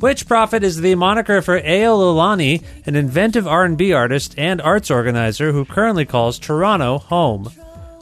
Witch Prophet is the moniker for Ayo Lolani, an inventive R&B artist and arts organizer who currently calls Toronto home.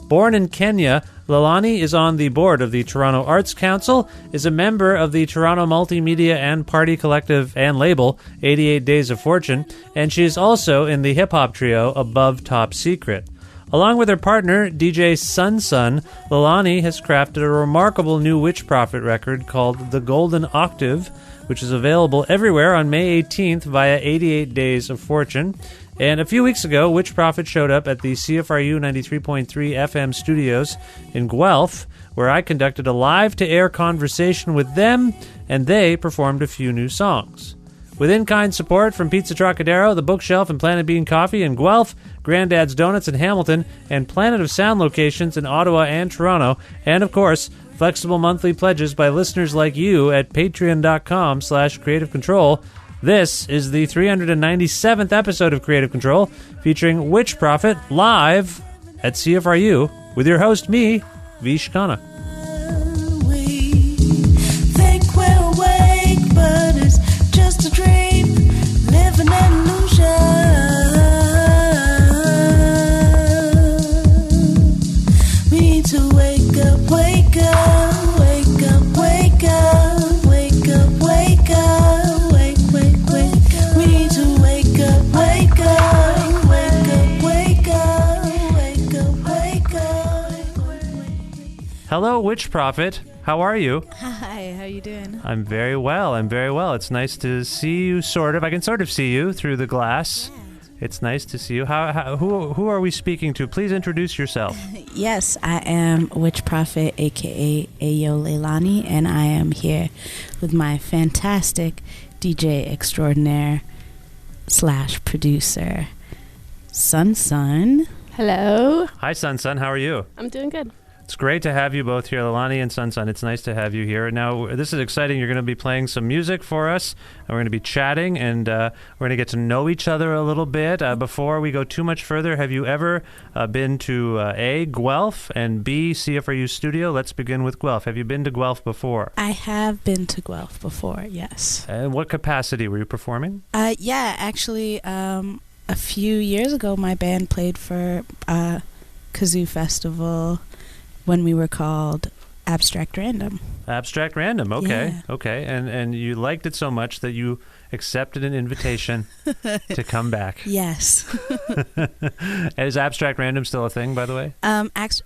Born in Kenya, Lolani is on the board of the Toronto Arts Council, is a member of the Toronto Multimedia and Party Collective and label 88 Days of Fortune, and she is also in the hip-hop trio Above Top Secret. Along with her partner, DJ Sun Sun, Lolani has crafted a remarkable new Witch Prophet record called The Golden Octave, which is available everywhere on May 18th via 88 Days of Fortune. And a few weeks ago, Witch Prophet showed up at the CFRU 93.3 FM studios in Guelph, where I conducted a live-to-air conversation with them, and they performed a few new songs. With in-kind support from Pizza Trokadero, The Bookshelf, and Planet Bean Coffee in Guelph, Grandad's Donuts in Hamilton, and Planet of Sound locations in Ottawa and Toronto, and of course, flexible monthly pledges by listeners like you at patreon.com/Creative Control. This is the 397th episode of Creative Control, featuring Witch Prophet live at CFRU with your host, me, Vish Khanna. We think we're awake, but it's just a dream, living an illusion. We need to wake up, wake up, wake up, wake up, wake up, wake up, wake, wake, wake up. We need to wake up, wake up, wake up, wake up, wake up, wake up. Hello, Witch Prophet. How are you? Hi, how you doing? I'm very well. It's nice to see you, sort of. I can sort of see you through the glass. It's nice to see you. Who are we speaking to? Please introduce yourself. Yes, I am Witch Prophet, a.k.a. Ayo Leilani, and I am here with my fantastic DJ extraordinaire / producer, Sun Sun. Hello. Hi, Sun Sun. How are you? I'm doing good. It's great to have you both here, Lolani and Sun Sun. It's nice to have you here. Now, this is exciting. You're going to be playing some music for us, and we're going to be chatting, and we're going to get to know each other a little bit. Before we go too much further, have you ever been to A, Guelph, and B, CFRU Studio? Let's begin with Guelph. Have you been to Guelph before? I have been to Guelph before, yes. And what capacity were you performing? Yeah, actually, a few years ago, my band played for Kazoo Festival when we were called Abstract Random. Abstract Random, okay. Yeah. Okay, and you liked it so much that you accepted an invitation to come back. Yes. Is Abstract Random still a thing, by the way?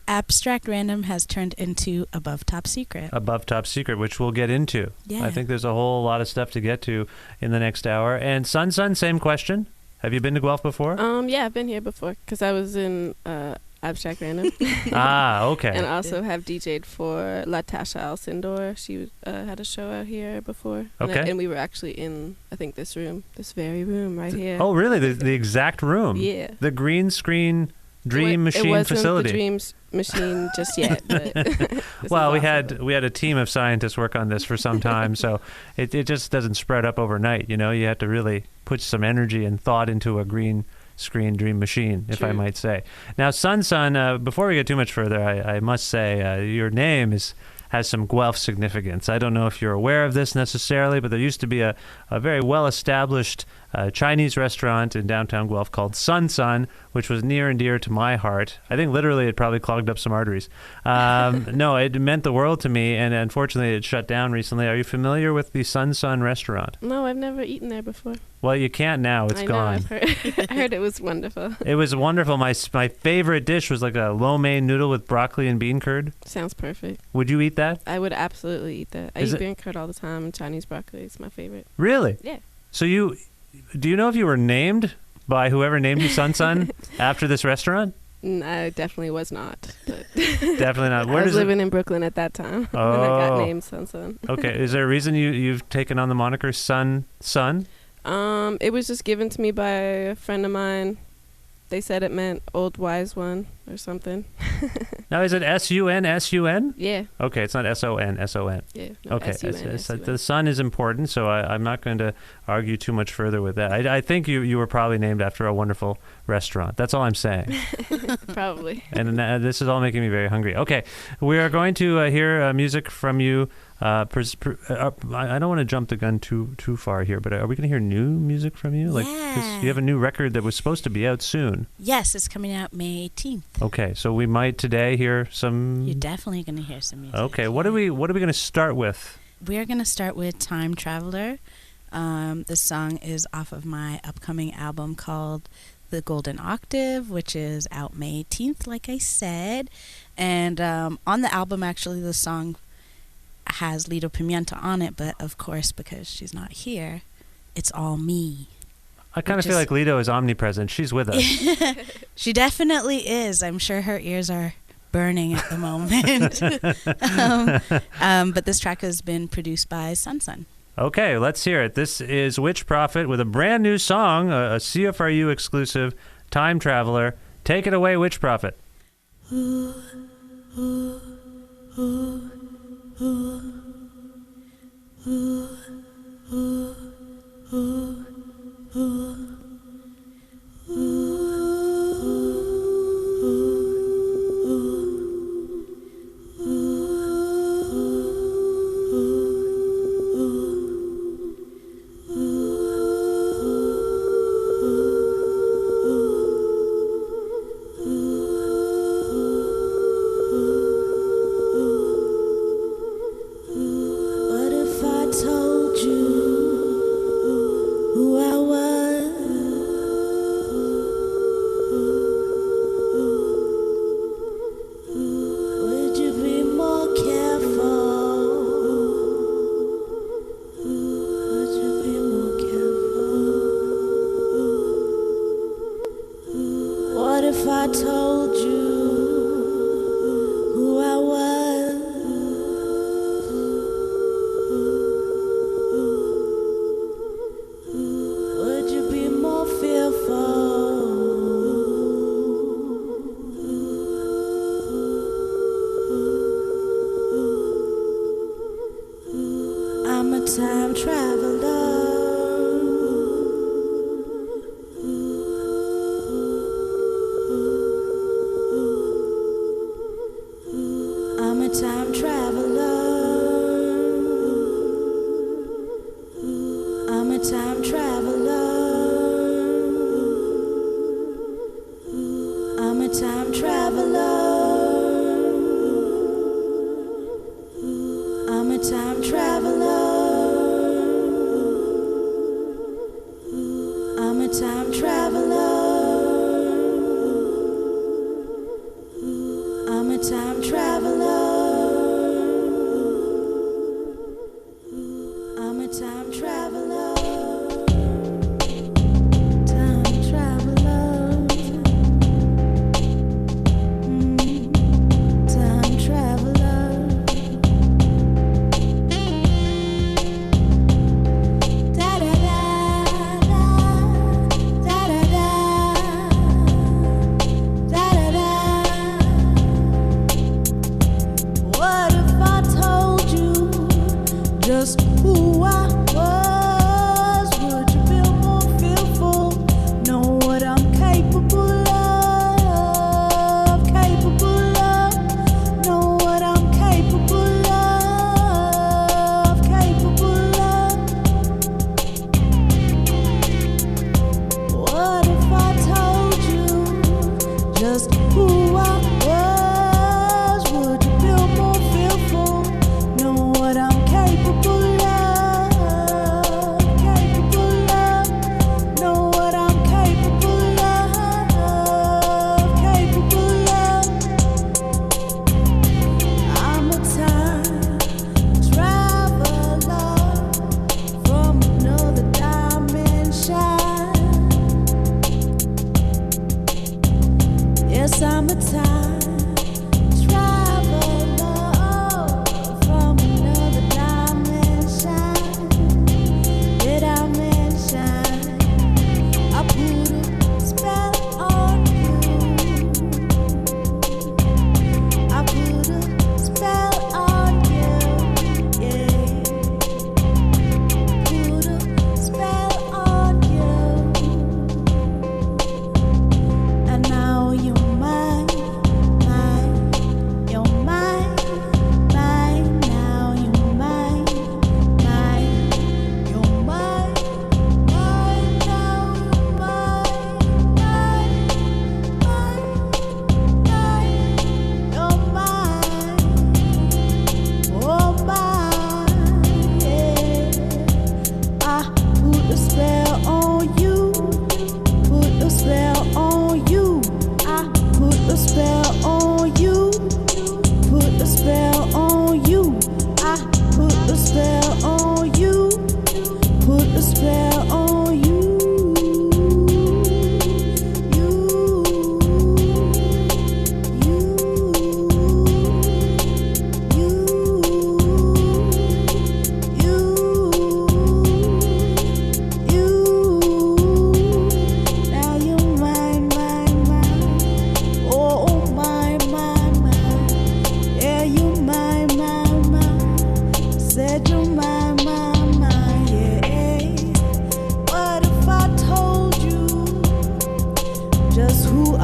Abstract Random has turned into Above Top Secret. Above Top Secret, which we'll get into. Yeah. I think there's a whole lot of stuff to get to in the next hour. And Sun Sun, same question. Have you been to Guelph before? Yeah, I've been here before because I was in Abstract Random. Okay. And also have DJ'd for Latasha Alcindor. She had a show out here before. Okay. And we were actually in, I think, this very room right here. Oh, really? The exact room? Yeah. The green screen Dream Machine facility. It wasn't the Dream Machine just yet. But well, we had a team of scientists work on this for some time, so it just doesn't spread up overnight. You know, you have to really put some energy and thought into a green screen dream machine, if I might say. Now, Sun Sun, before we get too much further, I must say your name has some Guelph significance. I don't know if you're aware of this necessarily, but there used to be a very well-established Chinese restaurant in downtown Guelph called Sun Sun, which was near and dear to my heart. I think literally it probably clogged up some arteries. No, it meant the world to me, and unfortunately it shut down recently. Are you familiar with the Sun Sun restaurant? No, I've never eaten there before. Well, you can't now. It's gone. I heard it was wonderful. It was wonderful. My favorite dish was like a lo mein noodle with broccoli and bean curd. Sounds perfect. Would you eat that? I would absolutely eat that. I eat bean curd all the time, and Chinese broccoli is my favorite. Really? Yeah. So do you know if you were named by whoever named you Sun Sun after this restaurant? I definitely was not. But definitely not. I was living in Brooklyn at that time when I got named Sun Sun. Okay. Is there a reason you've taken on the moniker Sun Sun? It was just given to me by a friend of mine. They said it meant old wise one or something. Now, is it S-U-N, S-U-N? Yeah. Okay, it's not S-O-N, S-O-N. Yeah. No, okay, S-U-N. the sun is important, so I'm not going to argue too much further with that. I think you were probably named after a wonderful restaurant. That's all I'm saying. Probably. And this is all making me very hungry. Okay, we are going to hear music from you I don't want to jump the gun too far here, but are we going to hear new music from you? Like, 'cause you have a new record that was supposed to be out soon. Yes, it's coming out May 18th. Okay, so we might today hear some. You're definitely going to hear some music. Okay, what are we going to start with? We're going to start with Time Traveler. This song is off of my upcoming album called The Golden Octave, which is out May 18th, like I said. And on the album, actually, the song has Lido Pimienta on it, but of course, because she's not here, it's all me. I kind of feel like Lido is omnipresent. She's with us. She definitely is. I'm sure her ears are burning at the moment. But this track has been produced by Sun. Okay, let's hear it. This is Witch Prophet with a brand new song, a CFRU exclusive, Time Traveler. Take it away, Witch Prophet. Ooh, ooh, ooh. Ooh, ooh, ooh, ooh, ooh, time traveler. I'm a time traveler. I'm a time traveler. I'm a time traveler. I'm a time traveler. I'm a time traveler. I'm a time traveler. I'm a time traveler. Time traveler. Time traveler. Da da da da da da da da da. What if I told you just who I was? Would you feel more fearful? Know what I'm capable of, capable of. Know what I'm capable of, capable of. What if I told you just who I was? Would you feel more fearful? Know what I'm capable of,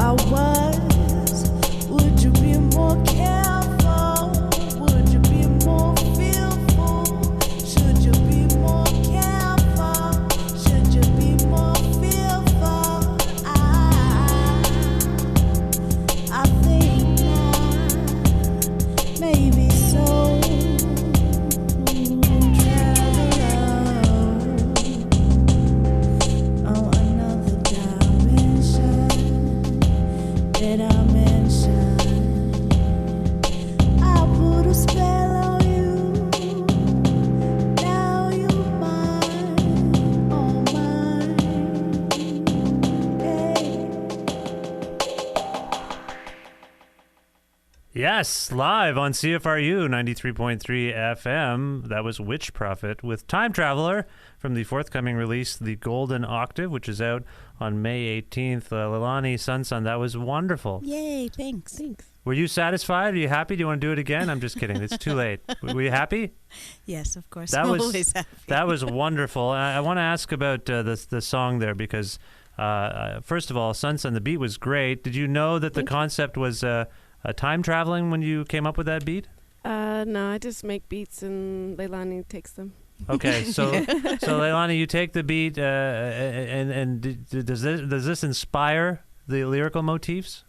I was, would you be more careful? Would you be more fearful? Should you be more careful? Should you be more fearful? I think not, maybe so. Yes, live on CFRU 93.3 FM. That was Witch Prophet with Time Traveler from the forthcoming release, The Golden Octave, which is out on May 18th. Leilani, Sun, that was wonderful. Yay, thanks. Were you satisfied? Are you happy? Do you want to do it again? I'm just kidding. It's too late. Were you happy? Yes, of course. That I'm was always happy. That was wonderful. I want to ask about the song there because, first of all, Sun, the beat was great. Did you know that the concept was time traveling when you came up with that beat? No, I just make beats and Leilani takes them. Okay, so Leilani, you take the beat, and does this inspire the lyrical motifs?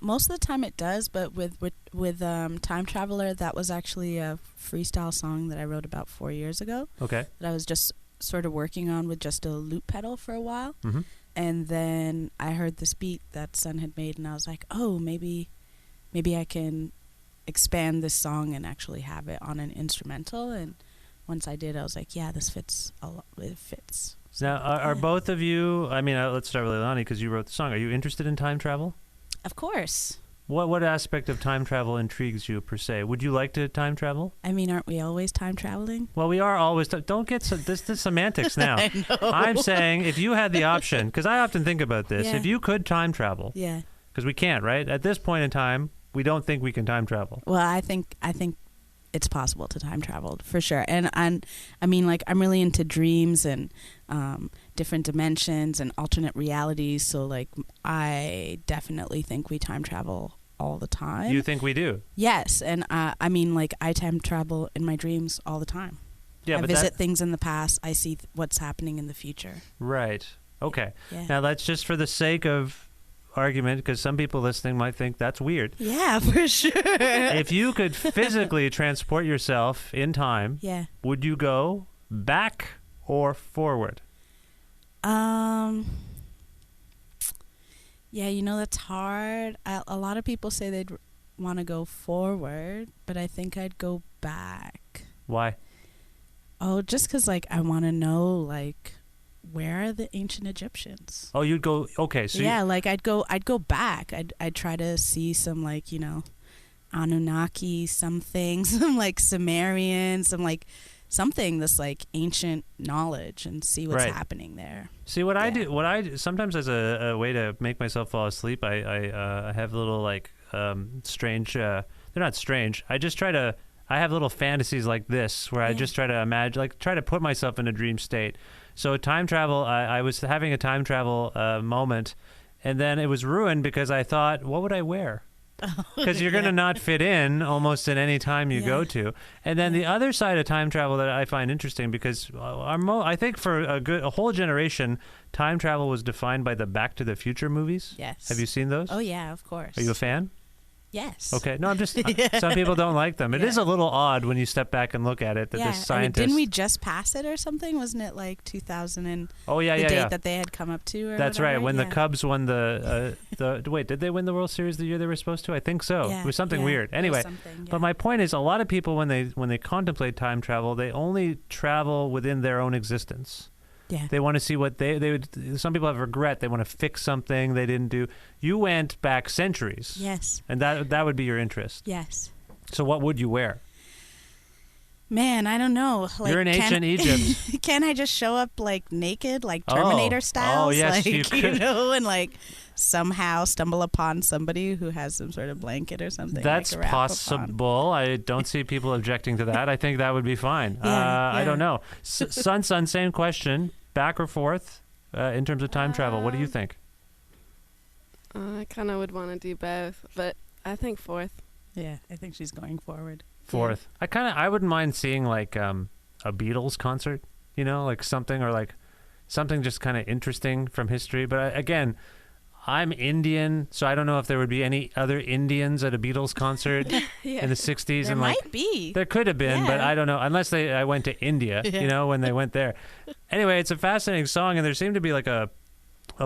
Most of the time it does, but with Time Traveler, that was actually a freestyle song that I wrote about 4 years ago. Okay. That I was just sort of working on with just a loop pedal for a while. Mm-hmm. And then I heard this beat that Sun had made, and I was like, oh, maybe I can expand this song and actually have it on an instrumental. And once I did, I was like, yeah, this fits a lot. It fits. So, Now, are both of you, I mean, let's start with Leilani because you wrote the song. Are you interested in time travel? Of course. What aspect of time travel intrigues you, per se? Would you like to time travel? I mean, aren't we always time traveling? Well, we are always. Don't get this semantics now. I know. I'm saying if you had the option, because I often think about this, Yeah. if you could time travel, Yeah. because we can't, right? At this point in time, we don't think we can time travel. Well, I think it's possible to time travel for sure. And I mean, like, I'm really into dreams and different dimensions and alternate realities. So, like, I definitely think we time travel all the time. You think we do? Yes, and I mean, like, I time travel in my dreams all the time. Yeah, I but visit things in the past. I see what's happening in the future. Right. Okay. Yeah. Now, that's just for the sake of argument, because some people listening might think that's weird. Yeah, for sure. If you could physically transport yourself in time, Yeah. would you go back or forward? Yeah, that's hard. A lot of people say they'd want to go forward, but I think I'd go back. Why? Oh, just because, like, I want to know, like, where are the ancient Egyptians? Oh, you'd go. Okay, so yeah, like, I'd go back. I'd try to see some, like, Anunnaki, some like Sumerian, some like something that's like ancient knowledge, and see what's happening there. See what I do sometimes as a way to make myself fall asleep. I have little like strange. They're not strange. I have little fantasies like this where I just try to imagine, like, try to put myself in a dream state. So time travel, I was having a time travel moment, and then it was ruined because I thought, what would I wear? Because you're going to not fit in almost at any time you go to. And then the other side of time travel that I find interesting, because I think for a whole generation, time travel was defined by the Back to the Future movies. Yes. Have you seen those? Oh, yeah, of course. Are you a fan? Yes. Okay. No, I'm just... Some people don't like them. It is a little odd when you step back and look at it that this scientist... didn't we just pass it or something? Wasn't it like 2000 and the date that they had come up to? Or That's whatever? right. When the Cubs won the wait, did they win the World Series the year they were supposed to? I think so. Yeah, it was something weird. Anyway, but my point is, a lot of people when they contemplate time travel, they only travel within their own existence. Yeah. They want to see what they would. Some people have regret. They want to fix something they didn't do. You went back centuries. Yes. And that would be your interest. Yes. So what would you wear? Man, I don't know. Like, you're in ancient Egypt. Can I just show up like naked, like Terminator style? Oh, yes, like, you could. And like somehow stumble upon somebody who has some sort of blanket or something. That's like possible. I don't see people objecting to that. I think that would be fine. I don't know. Sun, same question. Back or forth in terms of time travel? What do you think? I kind of would want to do both, but I think fourth. Yeah, I think she's going forward. Fourth. I wouldn't mind seeing like a Beatles concert, like something just kind of interesting from history. But again, I'm Indian, so I don't know if there would be any other Indians at a Beatles concert in the 60s. There and might be. There could have been, but I don't know. Unless I went to India, when they went there. Anyway, it's a fascinating song, and there seemed to be like a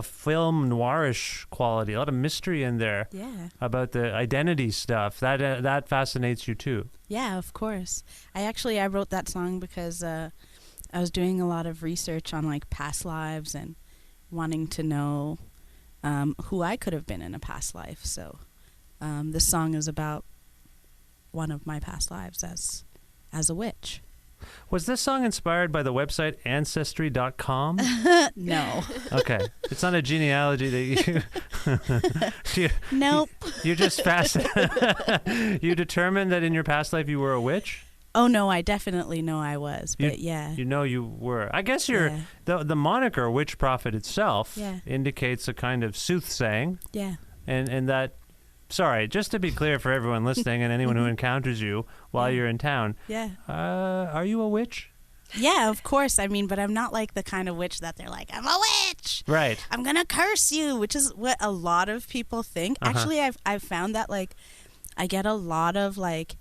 film noirish quality, a lot of mystery in there about the identity stuff. That fascinates you too. Yeah, of course. I wrote that song because I was doing a lot of research on like past lives and wanting to know who I could have been in a past life. So this song is about one of my past lives as a witch. Was this song inspired by the website Ancestry.com? No. Okay. It's not a genealogy that you... Nope. You're just you determined that in your past life you were a witch? Oh, no, I definitely know I was, but You were. I guess the moniker witch prophet itself indicates a kind of soothsaying. Yeah. And that... Sorry, just to be clear for everyone listening and anyone who encounters you while you're in town. Yeah. Are you a witch? Yeah, of course. I mean, but I'm not like the kind of witch that they're like, I'm a witch. Right. I'm going to curse you, which is what a lot of people think. Actually, I've found that like I get a lot of like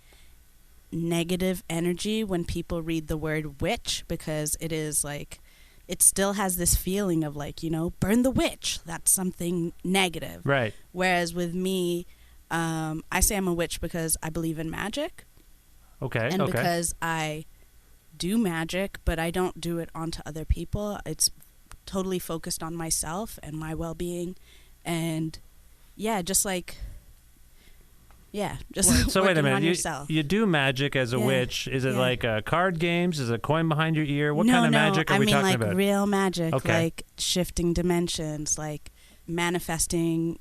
negative energy when people read the word witch, because it is like, it still has this feeling of like, burn the witch. That's something negative. Right. Whereas with me, I say I'm a witch because I believe in magic. Okay. And because I do magic, but I don't do it onto other people. It's totally focused on myself and my well-being. And just like... Yeah, just so wait a minute. Yourself. You do magic as a witch. Is it like card games? Is it a coin behind your ear? What kind of magic are we talking about? I mean like real magic, like shifting dimensions, like manifesting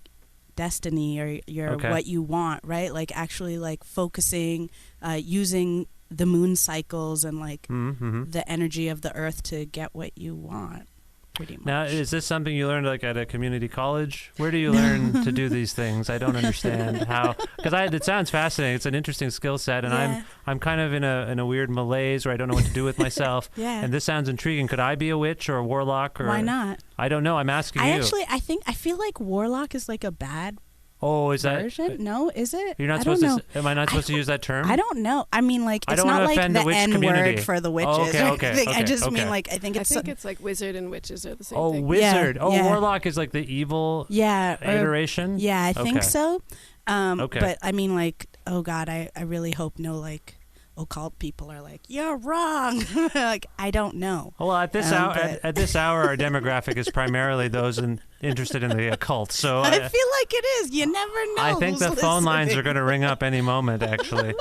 destiny or your what you want, right? Like actually like focusing, using the moon cycles and like the energy of the earth to get what you want. Pretty much. Now, is this something you learned like at a community college? Where do you learn to do these things? I don't understand how, because it sounds fascinating. It's an interesting skill set, and I'm kind of in a weird malaise where I don't know what to do with myself. And this sounds intriguing. Could I be a witch or a warlock? Or why not? I don't know. I'm asking you. I feel like warlock is like a bad. Oh, is version? that? No, is it? You're not supposed to. Am I not supposed to use that term? I don't know. I mean, like it's not like the N word for the witches. I just mean like I think it's like wizard and witches are the same thing. Oh, wizard. Warlock is like the evil. Iteration. I think so. But I mean, like, oh God, I really hope no like occult people are like, you're wrong. Like, I don't know. Well, at this hour, our demographic is primarily those interested in the occult. So I feel like it is. You never know. I think the phone lines are going to ring up any moment, actually.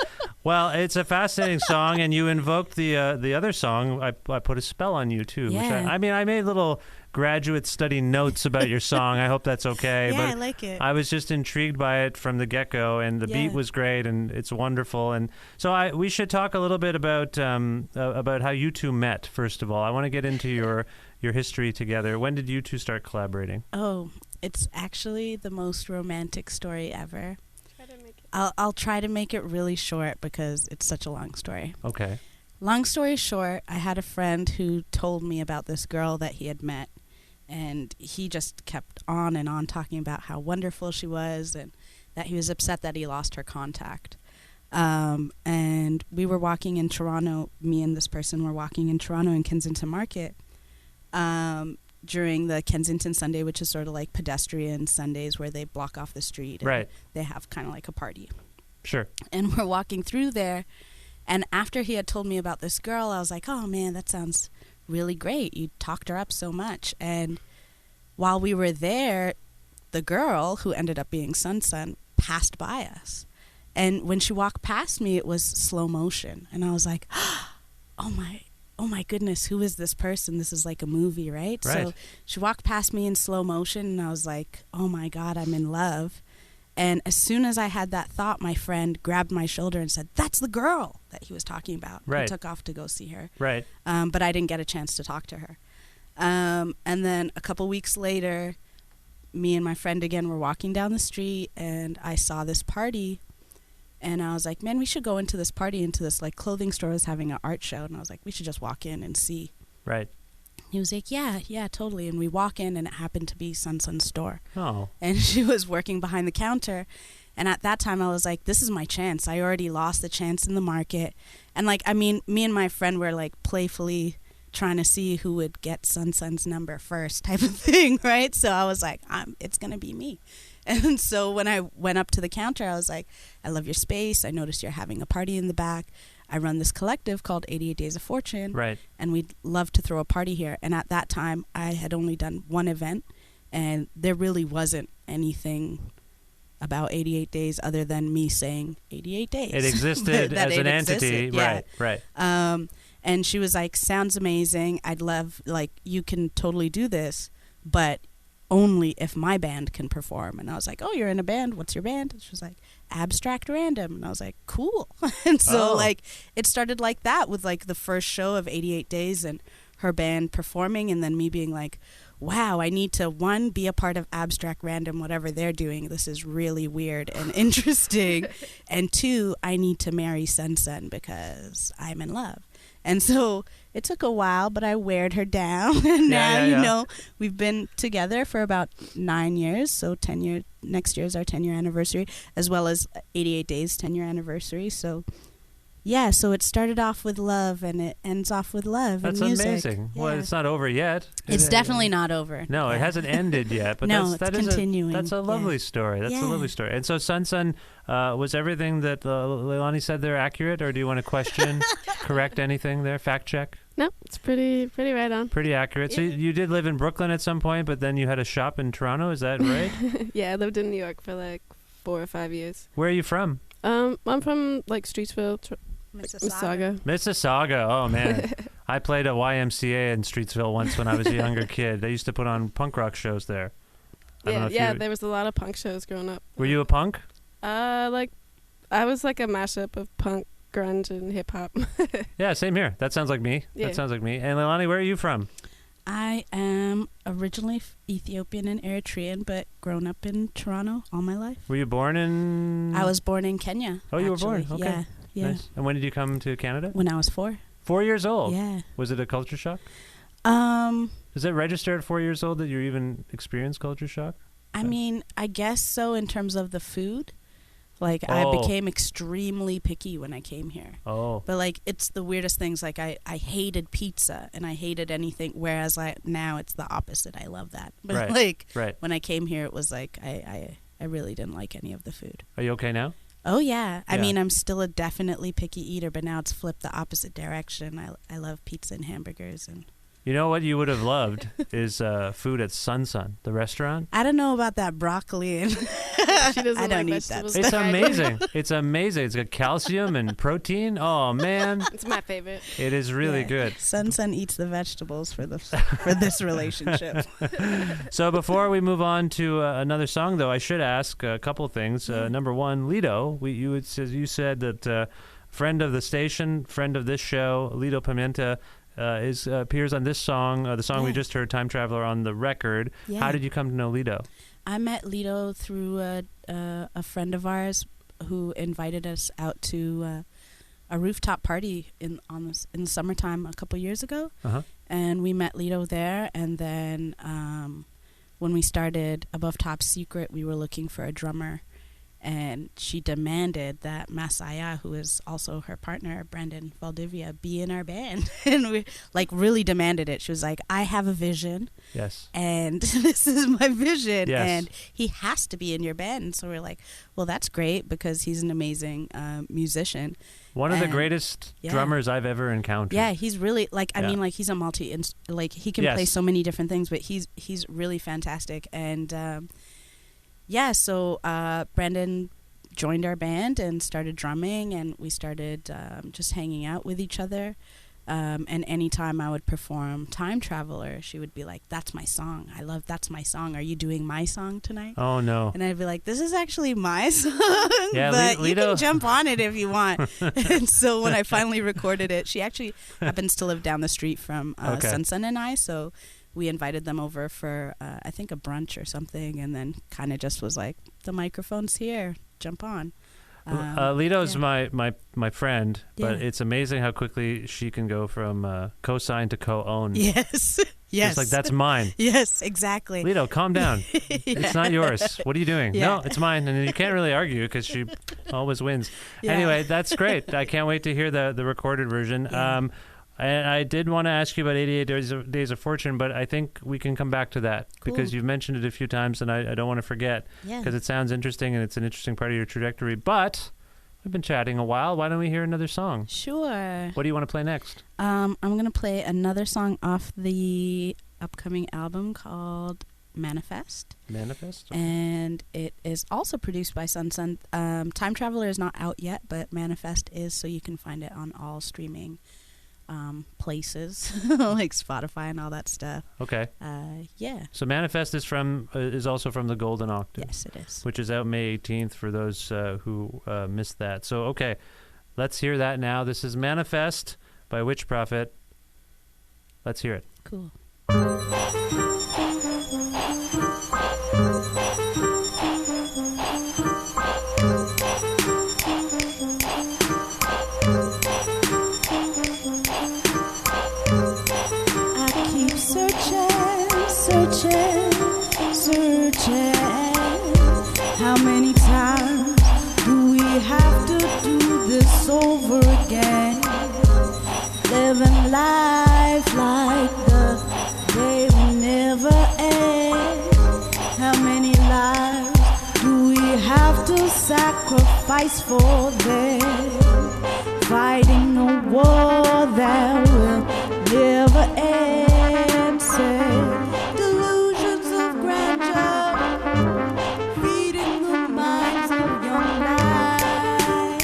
Well, it's a fascinating song, and you invoked the other song. I put a spell on you, too. Yeah. I made little graduate study notes about your song. I hope that's okay. Yeah, but I like it. I was just intrigued by it from the get-go, and the beat was great, and it's wonderful. And so we should talk a little bit about how you two met, first of all. I want to get into your history together. When did you two start collaborating? Oh, it's actually the most romantic story ever. I'll try to make it really short because it's such a long story. Okay. Long story short, I had a friend who told me about this girl that he had met, and he just kept on and on talking about how wonderful she was and that he was upset that he lost her contact. And we were walking in Toronto, me and this person were walking in Toronto in Kensington Market during the Kensington Sunday, which is sort of like pedestrian Sundays where they block off the street. And they have kind of like a party. Sure. And we're walking through there. And after he had told me about this girl, I was like, oh, man, that sounds really great. You talked her up so much. And while we were there, the girl, who ended up being Sun, passed by us. And when she walked past me, it was slow motion. And I was like, oh, my goodness, who is this person? This is like a movie, right? So she walked past me in slow motion, and I was like, oh, my God, I'm in love. And as soon as I had that thought, my friend grabbed my shoulder and said, that's the girl that he was talking about. He took off to go see her. Right. But I didn't get a chance to talk to her. And then a couple weeks later, me and my friend again were walking down the street, and I saw this party, and I was like, man, we should go into this party, into this like clothing store was having an art show, and I was like, we should just walk in and see. Right. He was like, yeah, totally. And we walk in, and it happened to be Sun Sun's store. Oh. And she was working behind the counter. And at that time, I was like, this is my chance. I already lost the chance in the market. And, like, I mean, me and my friend were, like, playfully trying to see who would get Sun Sun's number first type of thing, right? So I was like, it's going to be me. And so when I went up to the counter, I was like, I love your space. I noticed you're having a party in the back. I run this collective called 88 Days of Fortune. Right. And we'd love to throw a party here. And at that time, I had only done one event, and there really wasn't anything about 88 Days other than me saying 88 Days. It existed as an entity. Yeah. Right. And she was like, sounds amazing. I'd love, like, you can totally do this, but only if my band can perform. And I was like, oh, you're in a band? What's your band? And she was like, Abstract Random. And I was like, cool. And so like it started like that with like the first show of 88 Days and her band performing, and then me being like, wow, I need to, one, be a part of Abstract Random, whatever they're doing. This is really weird and interesting. And two, I need to marry Sun Sun because I'm in love. And so it took a while, but I weared her down. And now, you know, we've been together for about 9 years. So 10 years, next year is our 10-year anniversary, as well as 88 Days 10-year anniversary. So, yeah, so it started off with love, and it ends off with love. That's and music. amazing. Yeah. Well, it's not over yet. It's definitely not over. No, it hasn't ended yet. But no, that's it's continuing. That's a lovely story. That's a lovely story. And so Sun Sun, was everything that Leilani said there accurate, or do you want to question, correct anything there, fact check? No, it's pretty right on. Pretty accurate. So you did live in Brooklyn at some point, but then you had a shop in Toronto. Is that right? Yeah, I lived in New York for like 4 or 5 years. Where are you from? I'm from like Streetsville, Mississauga. Oh, man. I played at YMCA in Streetsville once when I was a younger kid. They used to put on punk rock shows there. Yeah, there was a lot of punk shows growing up. Were you a punk? Like, I was like a mashup of punk, grunge, and hip hop. Yeah, same here. That sounds like me. Yeah. That sounds like me. And Leilani, where are you from? I am originally Ethiopian and Eritrean, but grown up in Toronto all my life. Were you born in... I was born in Kenya. Oh, you were born? Okay. Yeah. Yeah. Nice. And when did you come to Canada? When I was 4. 4 years old? Yeah. Was it a culture shock? Does it register at 4 years old that you even experienced culture shock? I mean, I guess so in terms of the food. Like, I became extremely picky when I came here. Oh. But, like, it's the weirdest things. Like, I hated pizza, and I hated anything, whereas, like, now it's the opposite. I love that. But, when I came here, it was like I really didn't like any of the food. Are you okay now? Oh, yeah. I mean, I'm still a definitely picky eater, but now it's flipped the opposite direction. I love pizza and hamburgers. And you know what you would have loved is food at Sun Sun, the restaurant. I don't know about that broccoli. And she doesn't I don't like eat that vegetables. stuff. It's amazing. It's amazing. It's got calcium and protein. Oh, man. It's my favorite. It is really good. Sun eats the vegetables for this relationship. So before we move on to another song, though, I should ask a couple things. Number one, Lido, you said that friend of the station, friend of this show, Lido Pimenta, appears on this song, the song we just heard, Time Traveler, on the record. Yeah. How did you come to know Lido? I met Lido through a friend of ours who invited us out to a rooftop party in the summertime a couple years ago. And we met Lido there. And then when we started Above Top Secret, we were looking for a drummer. And she demanded that Masaya, who is also her partner, Brandon Valdivia, be in our band. And we really demanded it. She was like, I have a vision. Yes. And this is my vision. Yes. And he has to be in your band. And so we're like, well, that's great because he's an amazing musician. One of the greatest drummers I've ever encountered. Yeah, he's really, I mean, he's a he can play so many different things, but he's really fantastic. And so Brandon joined our band and started drumming, and we started just hanging out with each other. And anytime I would perform Time Traveler, she would be like, that's my song. That's my song. Are you doing my song tonight? Oh, no. And I'd be like, this is actually my song, Yeah, but you Lido can jump on it if you want. And so when I finally recorded it, she actually happens to live down the street from Sun and I, so we invited them over for, I think, a brunch or something, and then kind of just was like, the microphone's here, jump on. Lito's my friend, but Yeah. it's amazing how quickly she can go from co-sign to co-own. Yes. Yes. It's like, that's mine. Yes, exactly. Lito, calm down. It's not yours. What are you doing? Yeah. No, it's mine. And you can't really argue because she always wins. Yeah. Anyway, that's great. I can't wait to hear the recorded version. Yeah. And I did want to ask you about 88 Days of Fortune, but I think we can come back to that because Cool. you've mentioned it a few times, and I don't want to forget Yeah. because it sounds interesting and it's an interesting part of your trajectory. But we've been chatting a while. Why don't we hear another song? Sure. What do you want to play next? I'm going to play another song off the upcoming album called Manifest. Manifest? And it is also produced by Sun Sun. Time Traveler is not out yet, but Manifest is, so you can find it on all streaming places like Spotify and all that stuff. Okay. Yeah. So Manifest is also from the Golden Octave. Yes, it is. Which is out May 18th for those who missed that. So, okay, let's hear that now. This is Manifest by Witch Prophet. Let's hear it. Cool. Searching. How many times do we have to do this over again? Living life like the day will never end. How many lives do we have to sacrifice for them? Fighting a war that will never end. Say, delusions of grandeur, feeding the minds of young life.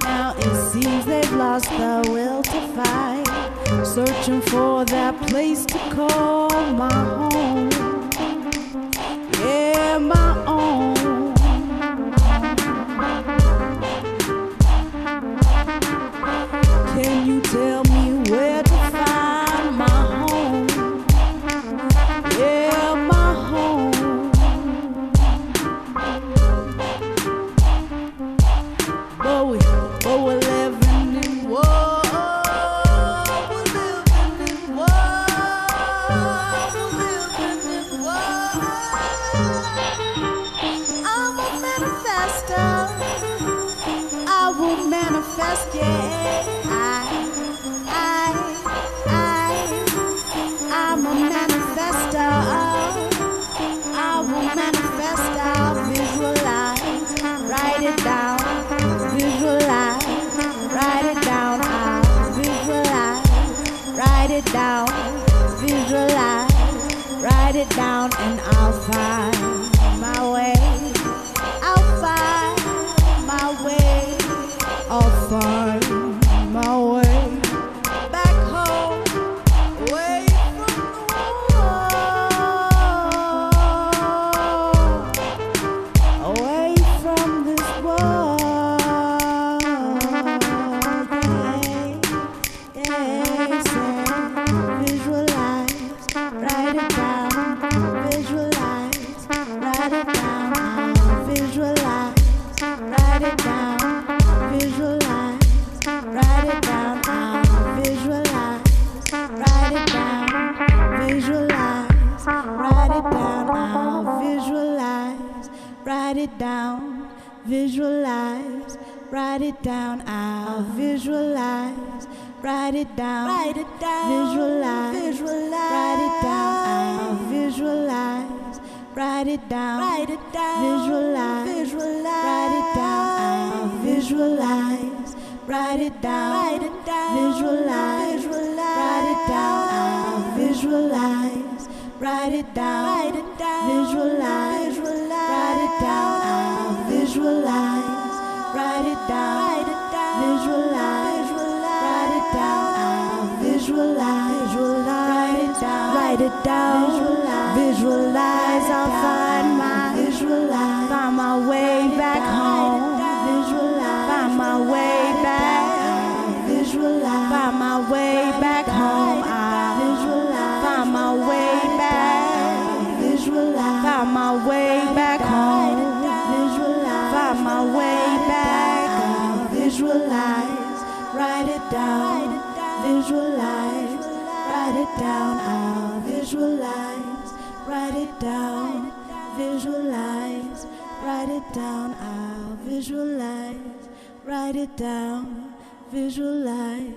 Now it seems they've lost the will to fight, searching for that place to call my home. Yeah, my own. Can you tell me where to find my home? Yeah, my home. But we're living in war. We're living in war. We're living in war. I'm a manifester. I will manifest, yeah. I'm a manifester. I will manifest, I'll visualize, write it down, visualize, write it down, I'll visualize, write it down, visualize, write it down, and I'll find my way. I'll find my way. I'll find my way back home, away from the war, away from this war. Visualize, write it down, visualize, write it down, I'll visualize, write it down, visualize, write it down, I'll visualize, write it down, visualize, write it down, I'll visualize, write it down, visualize, write it down, I'll visualize, write it down, visualize, write it down, I'll visualize, write it down, visualize, write it down, I'll visualize, write it down, visualize, write it down, I'll visualize, write it down, visualize, write it down, I'll visualize, write it down, visualize, write it down, I'll visualize, write it down, write it down, visualize, I'll find my way back home, find my way back, find my way back home, I'll it down, I'll visualize. Write it down, visualize. Write it down, I'll visualize. Write it down, visualize.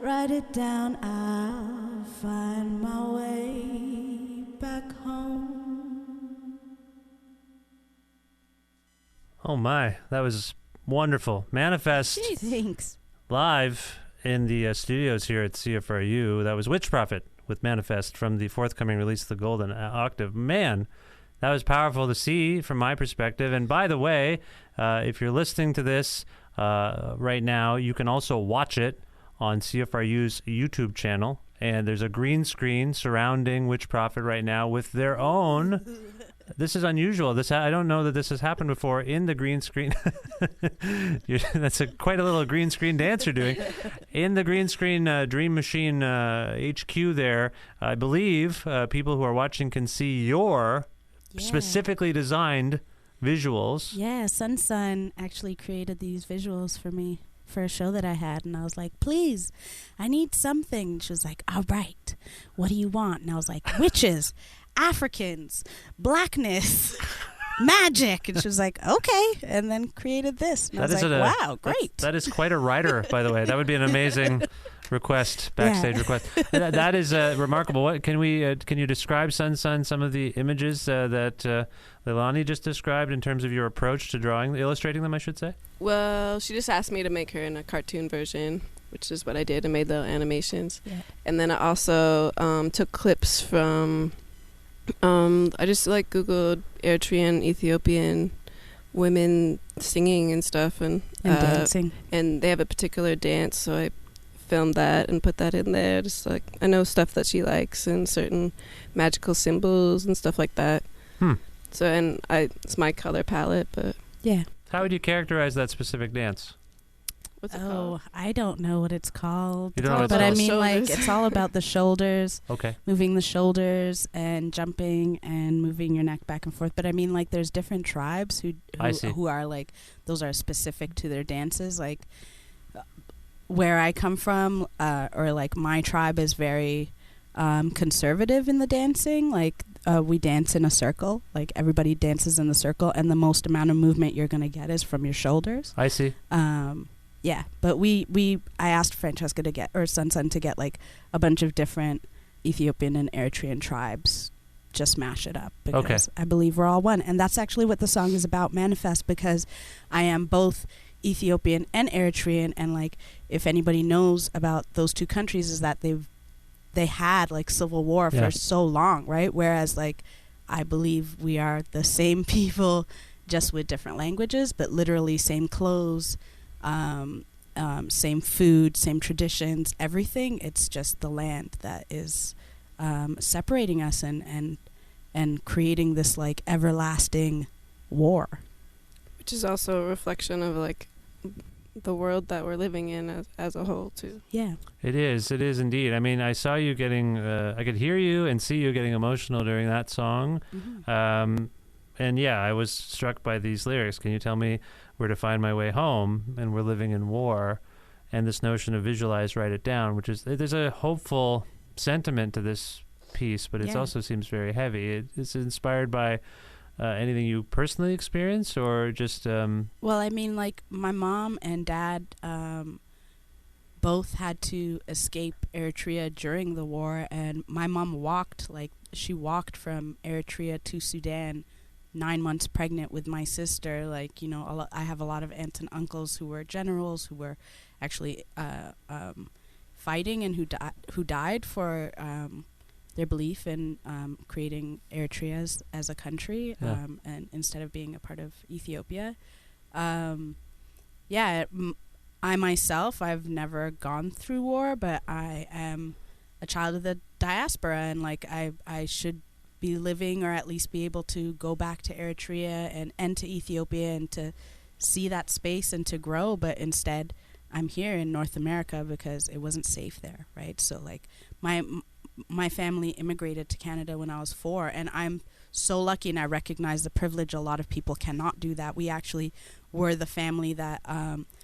Write it down, I'll find my way back home. Oh my, that was wonderful. Manifest Thanks. live in the studios here at CFRU. That was Witch Prophet with Manifest from the forthcoming release, The Golden Octave. Man, that was powerful to see from my perspective. And by the way, if you're listening to this right now, you can also watch it on CFRU's YouTube channel. And there's a green screen surrounding Witch Prophet right now with their own. This is unusual. I don't know that this has happened before in the green screen. That's quite a little green screen dance you're doing. In the green screen Dream Machine HQ there, I believe people who are watching can see your specifically designed visuals. Yeah, Sun actually created these visuals for me for a show that I had, and I was like, please, I need something. She was like, all right, what do you want? And I was like, witches, Africans, blackness, magic. And she was like, okay, and then created this. And I was like, wow, great. That is quite a writer, by the way. That would be an amazing backstage request. That is remarkable. What can you describe, Sun, some of the images that Leilani just described in terms of your approach to illustrating them, I should say? Well, she just asked me to make her in a cartoon version, which is what I did, and made little animations. Yeah. And then I also took clips from, I just Googled Eritrean, Ethiopian women singing and stuff. And dancing. And they have a particular dance, so I filmed that and put that in there. Just I know stuff that she likes and certain magical symbols and stuff like that. So, and it's my color palette, but yeah. How would you characterize that specific dance? What's it called? I don't know what it's called. You don't know what it's but called? I mean, it's all about the shoulders. Okay. Moving the shoulders and jumping and moving your neck back and forth. But I mean, there's different tribes who are those are specific to their dances. Where I come from, or my tribe is very conservative in the dancing. We dance in a circle. Everybody dances in the circle, and the most amount of movement you're going to get is from your shoulders. I see. Yeah, but I asked Francesca to get, or Sun to get a bunch of different Ethiopian and Eritrean tribes, just mash it up, because I believe we're all one. And that's actually what the song is about, Manifest, because I am both Ethiopian and Eritrean, and if anybody knows about those two countries, is that they had civil war for so long, right? Whereas I believe we are the same people, just with different languages, but literally same clothes, same food, same traditions, everything. It's just the land that is separating us and creating this everlasting war, which is also a reflection of the world that we're living in as a whole too. Yeah, it is indeed. I mean, I saw you getting I could hear you and see you getting emotional during that song. And yeah, I was struck by these lyrics. Can you tell me where to find my way home? And we're living in war. And this notion of visualize, write it down, which is, there's a hopeful sentiment to this piece, but it also seems very heavy. It's inspired by anything you personally experienced, or just... Well, I mean, my mom and dad both had to escape Eritrea during the war, and my mom walked she walked from Eritrea to Sudan 9 months pregnant with my sister. I have a lot of aunts and uncles who were generals, who were actually fighting, and who died for their belief in creating Eritrea as a country, and instead of being a part of Ethiopia. I myself, I've never gone through war, but I am a child of the diaspora, and I should be living, or at least be able to go back to Eritrea and to Ethiopia and to see that space and to grow. But instead, I'm here in North America because it wasn't safe there, right? So my family immigrated to Canada when I was 4, and I'm so lucky, and I recognize the privilege. A lot of people cannot do that. We actually were the family that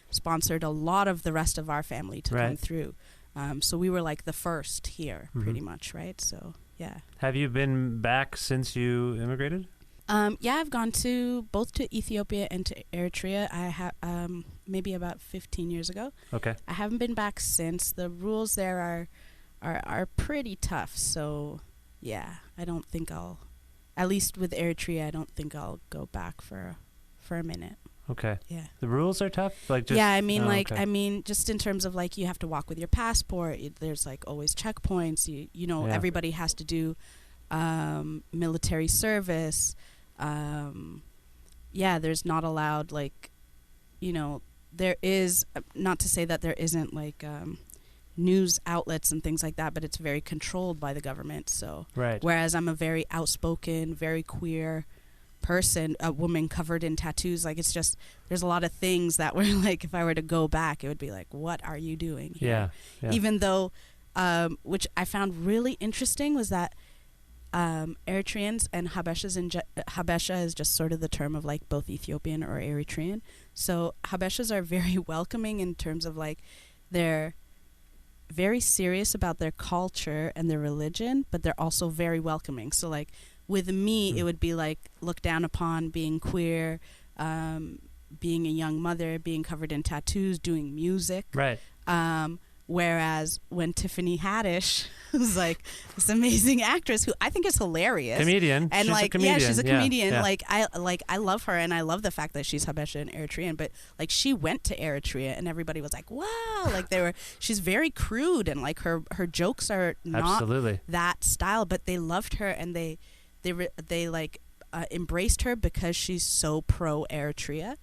sponsored a lot of the rest of our family to come through. So we were like the first here, pretty much, right? So yeah. Have you been back since you immigrated? Yeah, I've gone to both to Ethiopia and to Eritrea. I have maybe about 15 years ago. Okay. I haven't been back since. The rules there are pretty tough. So yeah, I don't think I'll. At least with Eritrea, I don't think I'll go back for a minute. Okay. Yeah. The rules are tough? Like just, yeah, I mean, okay. I mean, just in terms of like you have to walk with your passport. There's like always checkpoints. You know, everybody has to do military service. Yeah, there's not allowed like, you know, there is, not to say that there isn't like news outlets and things like that, but it's very controlled by the government. So right. Whereas I'm a very outspoken, very queer person, a woman covered in tattoos, like it's just, there's a lot of things that were like, if I were to go back, it would be like, what are you doing here? Yeah. Even though which I found really interesting was that Eritreans and Habesha is just sort of the term of like both Ethiopian or Eritrean. So Habeshas are very welcoming in terms of like they're very serious about their culture and their religion, but they're also very welcoming. So like with me, it would be like looked down upon being queer, being a young mother, being covered in tattoos, doing music. Right. Whereas when Tiffany Haddish, who's like this amazing actress who I think is hilarious, comedian, and she's like a comedian. she's a comedian. Yeah. Like I love her, and I love the fact that she's Habesha and Eritrean. But like she went to Eritrea, and everybody was like, "Wow!" Like she's very crude, and like her jokes are not Absolutely. that style, but they loved her, and they like embraced her because she's so pro Eritrea,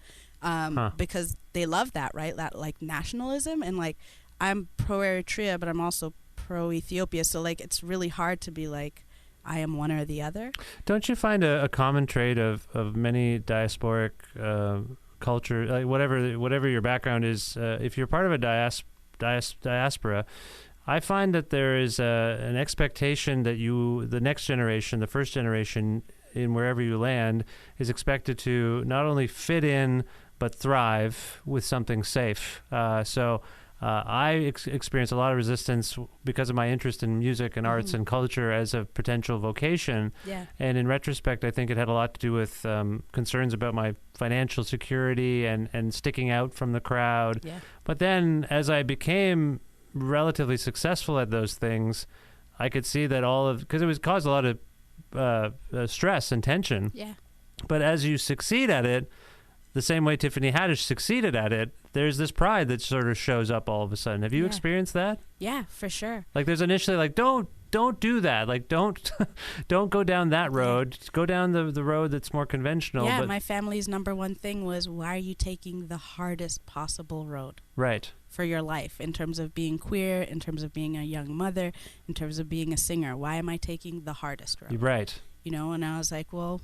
because they love that, right? That like nationalism, and like I'm pro Eritrea, but I'm also pro Ethiopia. So like it's really hard to be like I am one or the other. Don't you find a common trait of many diasporic culture, like whatever your background is, if you're part of a diaspora, I find that there is an expectation that the next generation, the first generation, in wherever you land, is expected to not only fit in but thrive with something safe. I experience a lot of resistance because of my interest in music and arts and culture as a potential vocation. Yeah. And in retrospect, I think it had a lot to do with concerns about my financial security and sticking out from the crowd. Yeah. But then as I became relatively successful at those things, I could see that because it was caused a lot of stress and tension. Yeah. But as you succeed at it, the same way Tiffany Haddish succeeded at it, there's this pride that sort of shows up all of a sudden. Have you experienced that? Yeah, for sure. Like there's initially like, don't do that. Like don't go down that road. Go down the road that's more conventional. Yeah, but, my family's number one thing was, why are you taking the hardest possible road? Right. For your life, in terms of being queer, in terms of being a young mother, in terms of being a singer. Why am I taking the hardest road? Right. You know, and I was like, well,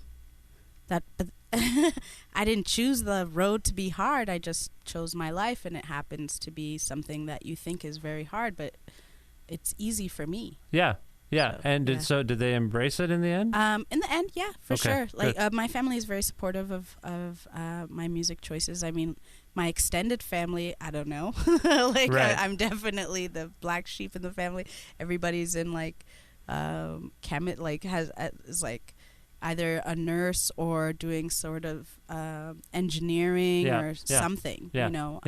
I didn't choose the road to be hard. I just chose my life, and it happens to be something that you think is very hard, but it's easy for me. Yeah. Yeah. So, and did they embrace it in the end? In the end, yeah, for Okay, sure. Like good. my family is very supportive of my music choices. I mean, my extended family, I don't know. Like Right. I'm definitely the black sheep in the family. Everybody's in like is like either a nurse or doing sort of engineering or something. Yeah, You know,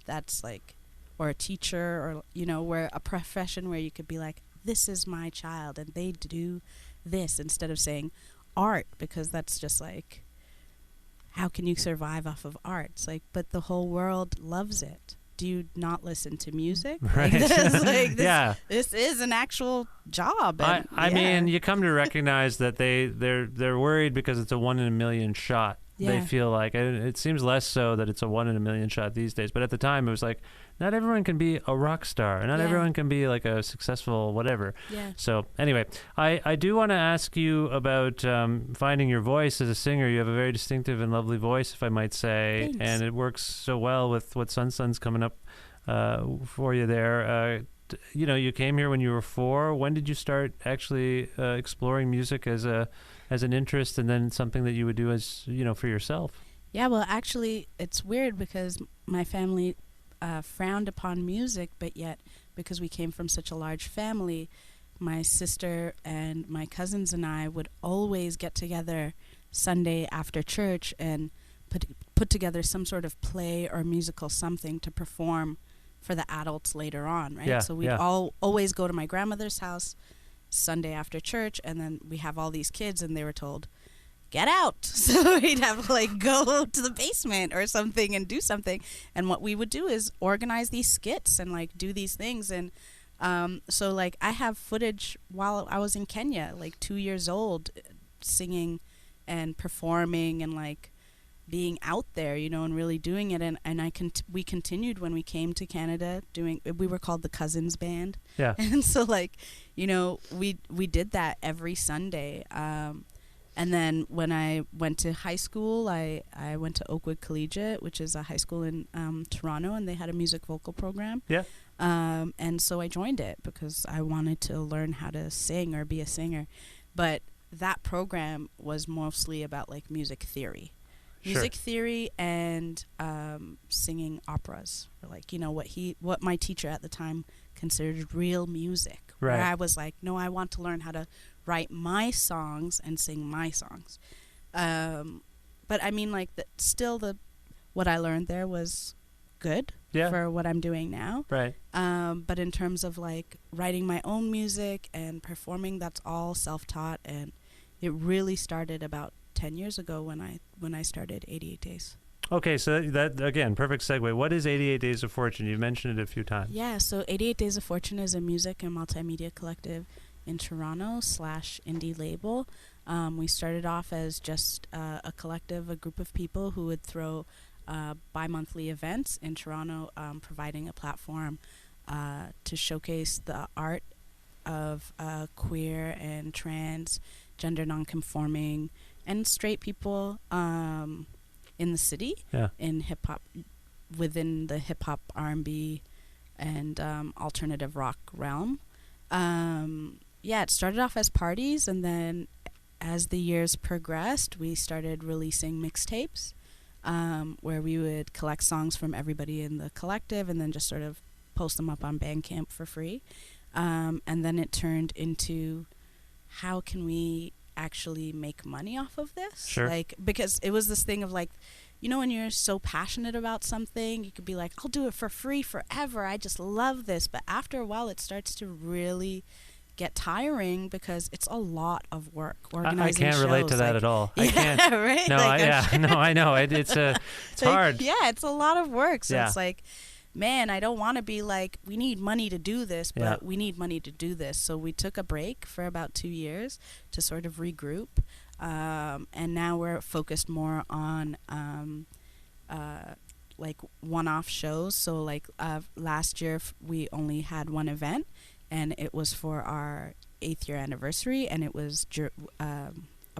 that's like, or a teacher, or you know, where a profession where you could be like, this is my child and they do this, instead of saying art, because that's just like, how can you survive off of art? It's like, but the whole world loves it. Do you not listen to music? Right. This is an actual job. And, I mean, you come to recognize that they're worried because it's a 1 in a million shot. Yeah. They feel like it seems less so that it's a 1 in a million shot these days. But at the time, it was like, not everyone can be a rock star, and not everyone can be like a successful whatever. Yeah. So anyway, I do want to ask you about finding your voice as a singer. You have a very distinctive and lovely voice, if I might say. Thanks. And it works so well with what Sun's coming up for you there. You know, you came here when you were 4. When did you start actually exploring music as an interest, and then something that you would do as, you know, for yourself? Yeah, well, actually, it's weird because my family frowned upon music, but yet because we came from such a large family, my sister and my cousins and I would always get together Sunday after church and put together some sort of play or musical something to perform for the adults later on, right? Yeah, So we'd always go to my grandmother's house Sunday after church, and then we have all these kids, and they were told, get out. So we'd have to like go to the basement or something and do something. And what we would do is organize these skits and like do these things. And so like I have footage while I was in Kenya, like 2 years old, singing and performing and like being out there, you know, and really doing it. And we continued when we came to Canada we were called the Cousins Band. Yeah. And so like, you know, we did that every Sunday. And then when I went to high school, I went to Oakwood Collegiate, which is a high school in Toronto, and they had a music vocal program. Yeah. And so I joined it because I wanted to learn how to sing or be a singer. But that program was mostly about like music theory. Music theory and singing operas, or like, you know, what my teacher at the time considered real music. Right. Where I was like, no, I want to learn how to write my songs and sing my songs. But I mean, like, what I learned there was good for what I'm doing now. Right. But in terms of like writing my own music and performing, that's all self-taught, and it really started about 10 years ago when I started 88 Days. Okay, so that again, perfect segue. What is 88 Days of Fortune? You've mentioned it a few times. Yeah, so 88 Days of Fortune is a music and multimedia collective in Toronto / indie label. We started off as just a collective, a group of people who would throw bi-monthly events in Toronto, providing a platform to showcase the art of queer and trans, gender non-conforming, and straight people in the city, in hip-hop, within the hip-hop, R&B, and alternative rock realm. It started off as parties, and then as the years progressed, we started releasing mixtapes, where we would collect songs from everybody in the collective and then just sort of post them up on Bandcamp for free. And then it turned into, how can we actually make money off of this? Sure. Like, because it was this thing of like, you know, when you're so passionate about something, you could be like, I'll do it for free forever. I just love this. But after a while, it starts to really get tiring because it's a lot of work organizing I can't relate to that at all. I can't. Right? No, like, no, I know. It's like, hard. Yeah, it's a lot of work. So it's like, man, I don't want to be like, we need money to do this, but we need money to do this. So we took a break for about 2 years to sort of regroup. And now we're focused more on like one-off shows. So like last year we only had one event, and it was for our 8th year anniversary, and it was a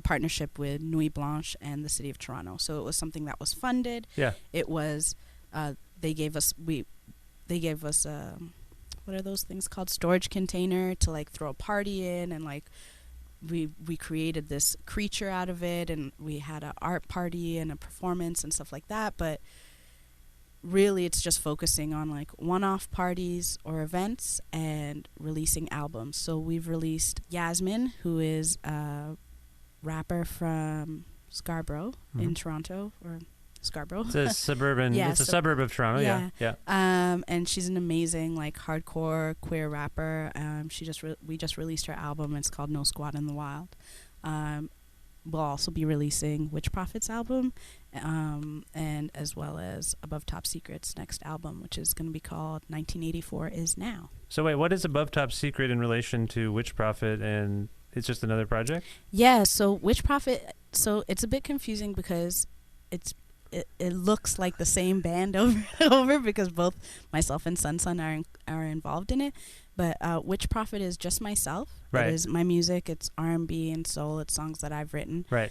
partnership with Nuit Blanche and the City of Toronto. So it was something that was funded. Yeah. It was they gave us what are those things called, storage container to like throw a party in, and like we created this creature out of it, and we had an art party and a performance and stuff like that. But really it's just focusing on like one-off parties or events and releasing albums. So we've released Yasmin, who is a rapper from Scarborough in Toronto, or Scarborough. It's a suburban. It's a suburb of Toronto. Yeah. And she's an amazing like hardcore queer rapper. We just released her album. It's called No Squad in the Wild. We'll also be releasing Witch Prophet's album, and as well as Above Top Secret's next album, which is going to be called 1984 Is Now. So wait, what is Above Top Secret in relation to Witch Prophet, and it's just another project? Yeah, so Witch Prophet, so it's a bit confusing because it looks like the same band over because both myself and Sun are involved in it. But Witch Prophet is just myself. Right. It is my music. It's R&B and soul. It's songs that I've written. Right.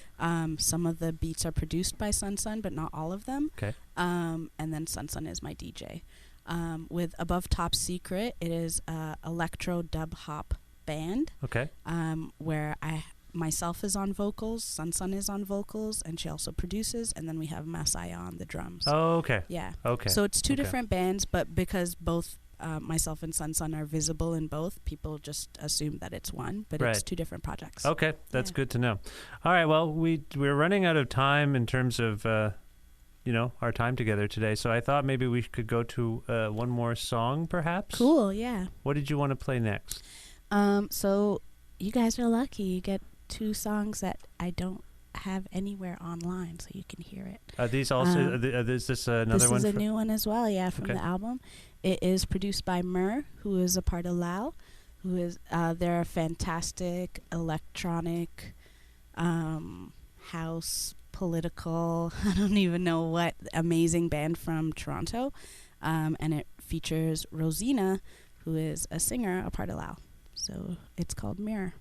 Some of the beats are produced by Sun, but not all of them. Okay. And then Sun is my DJ. With Above Top Secret, it is a electro dub hop band. Okay. Where myself is on vocals, Sun is on vocals, and she also produces, and then we have Masaya on the drums. Oh, okay. Yeah. Okay. So it's two different bands, but because both myself and Sun Sun are visible in both, people just assume that it's one, but Right. it's two different projects. Okay, that's Yeah. good to know. All right, well, we're running out of time in terms of our time together today, so I thought maybe we could go to one more song, perhaps. Cool, yeah. What did you want to play next? So you guys are lucky. You get 2 songs that I don't have anywhere online, so you can hear it. Are these also? Is this another This one? is a new one as well, yeah, from Okay. the album. It is produced by Mur, who is a part of Lao, who is they're a fantastic electronic house political, I don't even know what, amazing band from Toronto, and it features Rosina, who is a singer, a part of Lao. So it's called Mirror.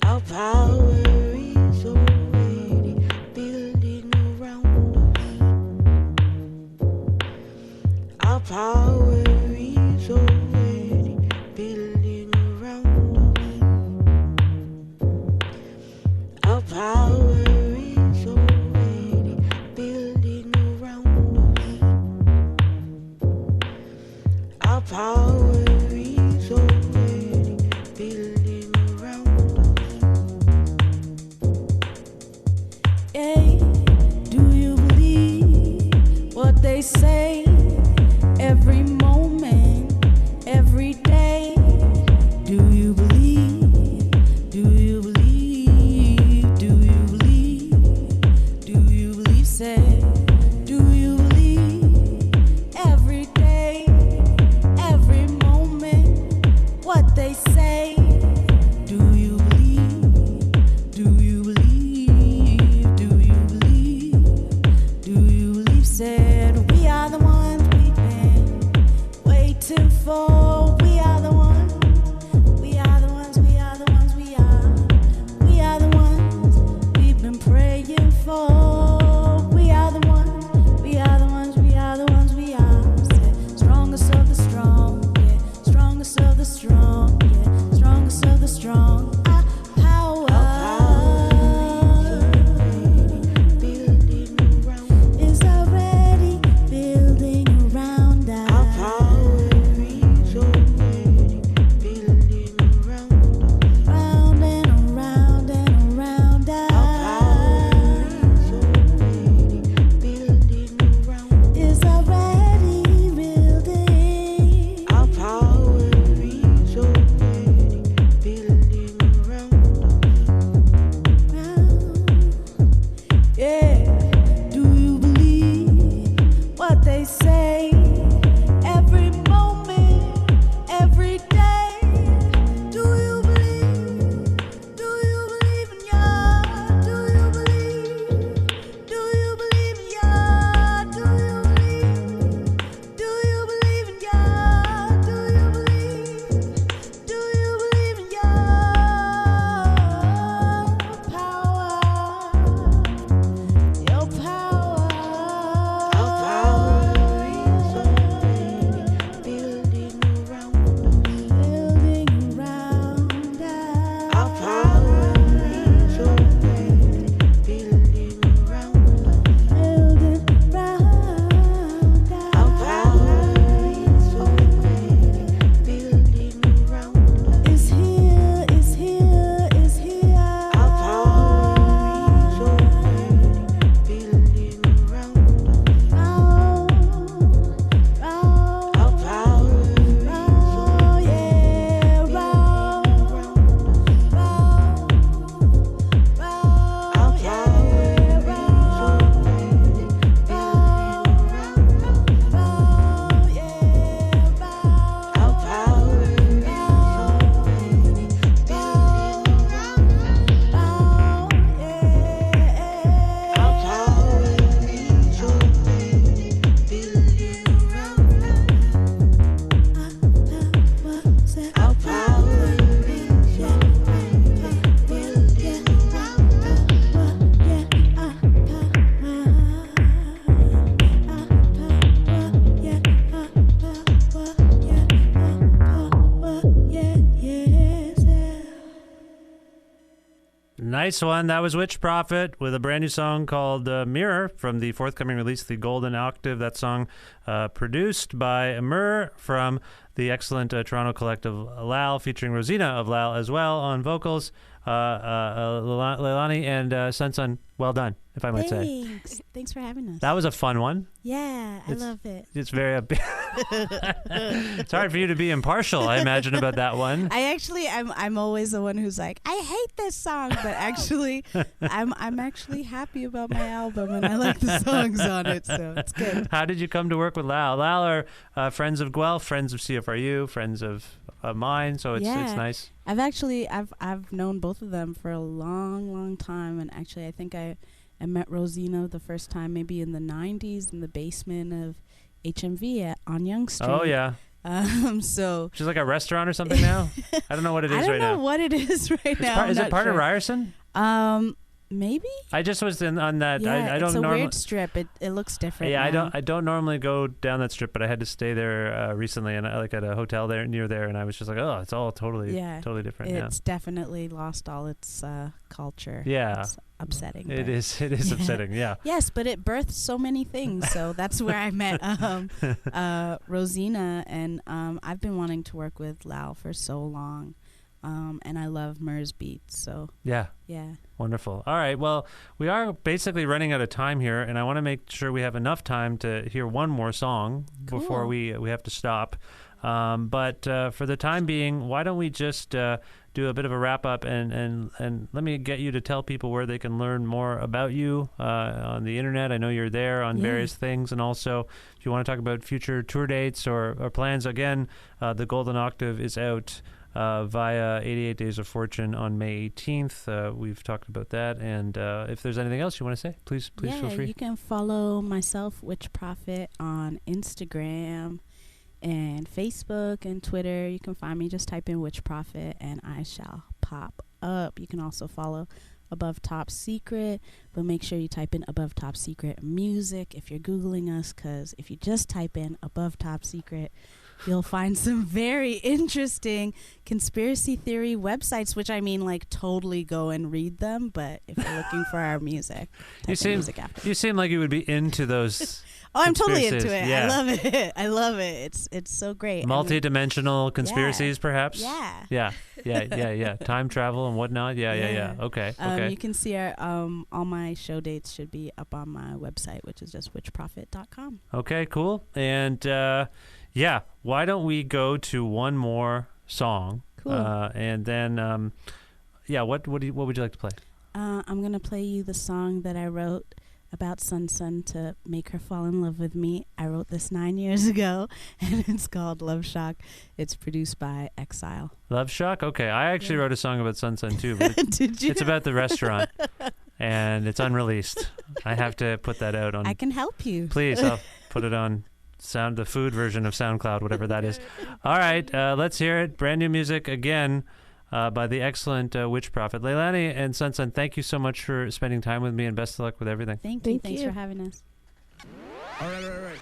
Our power is already building around us. Our power is already building around us. Our power is already building around us. Our power is already building around us. Hey, do you believe what they say? Every moment, every day. Do you believe? Do you believe? Do you believe? Do you believe? Say, do you believe? Every day, every moment, what they say. Do you believe? Do you believe? Do you believe? Do you believe? Said we are the ones we've been waiting for. We are the ones. We are the ones. We are the ones. We are. We are the ones we've been praying for. We are the ones. We are the ones. We are the ones. We are. Said, strongest of the strong. Yeah. Strongest of the strong. Yeah. Strongest of the strong. Our power. Is already building around us. Our power is already Nice one. That was Witch Prophet with a brand new song called Mirror from the forthcoming release, the Golden Octave. That song produced by Mur from the excellent Toronto collective Lal, featuring Rosina of Lal as well on vocals. Leilani and Sun, well done, if I might say. Thanks for having us. That was a fun one. Yeah, I love it. It's very it's hard for you to be impartial, I imagine, about that one. I'm always the one who's like, I hate this song, but actually I'm actually happy about my album and I like the songs on it, so it's good. How did you come to work with Lal? Lal are friends of Guelph, friends of CFRU, friends of mine, so it's nice. I've known both of them for a long time, and actually I think I met Rosina the first time maybe in the 90s in the basement of HMV on Yonge Street. Oh yeah. So she's like a restaurant or something now. I don't know what it is right now. I don't know what it is right now. Is it part of Ryerson? Maybe. I just was on that. Yeah, I don't it's a normally, weird strip. It looks different. Yeah, now. I don't normally go down that strip, but I had to stay there recently, and I at a hotel there near there, and I was just like, oh, it's all totally different. It's definitely lost all its culture. Yeah, it's upsetting. It is upsetting. Yeah. Yes, but it birthed so many things. So that's where I met Rosina, and I've been wanting to work with Lal for so long. And I love Mur's beats, so yeah. Wonderful. All right, well, we are basically running out of time here, and I want to make sure we have enough time to hear one more song before we have to stop. But for the time being, why don't we just do a bit of a wrap up and let me get you to tell people where they can learn more about you on the internet. I know you're there on various things, and also if you want to talk about future tour dates or plans, again, the Golden Octave is out via 88 Days of Fortune on May 18th. We've talked about that, and if there's anything else you want to say, please feel free. You can follow myself, Witch Prophet, on Instagram and Facebook and Twitter. You can find me, just type in Witch Prophet and I shall pop up. You can also follow Above Top Secret, but make sure you type in Above Top Secret Music if you're Googling us, because if you just type in Above Top Secret, you'll find some very interesting conspiracy theory websites, which I mean, like, totally go and read them. But if you're looking for our music, you seem like you would be into those. Oh, I'm totally into it. Yeah. I love it. It's so great. Multi-dimensional conspiracies, perhaps? Yeah. Yeah. Time travel and whatnot. Yeah. Okay. You can see our all my show dates should be up on my website, which is just witchprophet.com. Okay, cool. And why don't we go to one more song? Cool. And then what would you like to play? I'm gonna play you the song that I wrote about Sun to make her fall in love with me. I wrote this 9 years ago, and it's called Love Shock. It's produced by Exile. Love Shock? Okay. I actually wrote a song about Sun too, but Did you? It's about the restaurant, and it's unreleased. I have to put that out on... I can help you. Please, I'll put it on the food version of SoundCloud, whatever that is. All right, let's hear it. Brand new music again by the excellent Witch Prophet. Leilani and Sun, thank you so much for spending time with me, and best of luck with everything. Thank you. Thanks for having us. All right.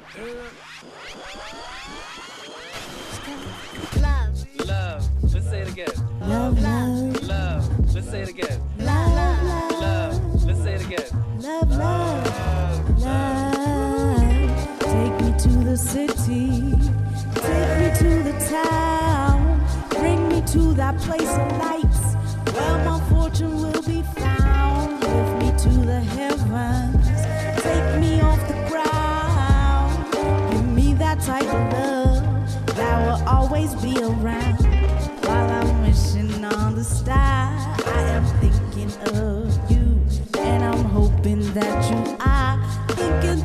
Love. Let's say it again. Love. Love. Let's say it again. Love. Let's say it again. Love. Take me to the city. Take me to the town. Bring me to that place of lights where my fortune will be found. Lift me to the heavens. Take me off the ground. Give me that type of love that will always be around. While I'm wishing on the star, I am thinking of you, and I'm hoping that you are